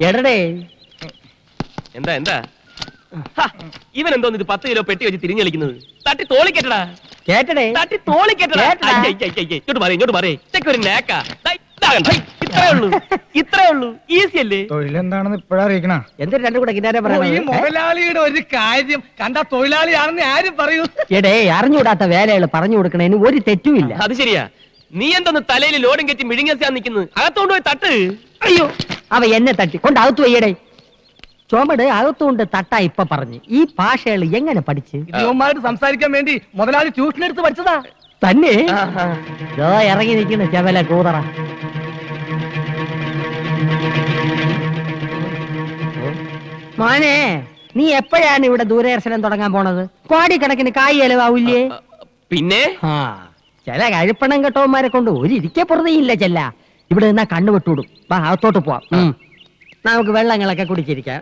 എടടേ എന്താ എന്താ ഇവൻ എന്തോന്ന് ഇത് 10 കിലോ പെട്ടി വെച്ച് തിരിഞ്ഞു കളിക്കുന്നത്? തട്ടി തോളിക്കെട്ടടാ, കേട്ടടേ തട്ടി തോളിക്കെട്ടടാ. കേട്ടടാ. ഇങ്ങോട്ട് പറയേ ഒരു നേക്ക. ഇത്രേ ഉള്ളൂ, ഈസി അല്ലേ? തൊഴിലെന്താണെന്ന് ഇപ്പഴാ അറിയിക്കണ. എന്തൊരു രണ്ടു കൂടെ കിന്നാരെ ഈ പറയണത്? മുതലാളിയുടെ ഒരു കാര്യം കണ്ട തൊഴിലാളിയാണെന്ന് ആരും പറയൂ. എടേ അറിഞ്ഞുകൂടാത്ത വേലകൾ പറഞ്ഞു കൊടുക്കണേന് ഒരു തെറ്റുമില്ല. അത് ശരിയാ. നീ എന്തോന്ന് തലയിൽ ലോഡും കെറ്റി മിഴുങ്ങാൻ നിൽക്കുന്നത്? അകത്തോണ്ട് പോയി തട്ട്. അയ്യോ, അവ എന്നെ തട്ടി കൊണ്ട് അകത്തു വയ്യടേ. ചുമട് അകത്തുകൊണ്ട് തട്ടാ ഇപ്പൊ പറഞ്ഞു. ഈ ഭാഷകൾ എങ്ങനെ പഠിച്ച്? ഇവന്മാരോട് സംസാരിക്കാൻ വേണ്ടി മുതലാളി ട്യൂഷൻ എടുത്ത് പഠിച്ചതാ. തന്നെ ഇറങ്ങി നിൽക്കുന്ന ചെവല കൂതറ. മോനെ, നീ എപ്പോഴാണ് ഇവിടെ ദൂരദർശനം തുടങ്ങാൻ പോണത്? കോടിക്കണക്കിന് കായ് ചെലവാവൂല്ലേ? പിന്നെ ചില കഴിപ്പണം കെട്ടവന്മാരെ കൊണ്ട് ഒരു ഇരിക്കപ്പുറതയില്ല. ചെല്ല ഇവിടെ നിന്നാ കണ്ണു വിട്ടുവിടും. വാ അകത്തോട്ട് പോവാം. നമുക്ക് വെള്ളങ്ങളൊക്കെ കുടിച്ചിരിക്കാം.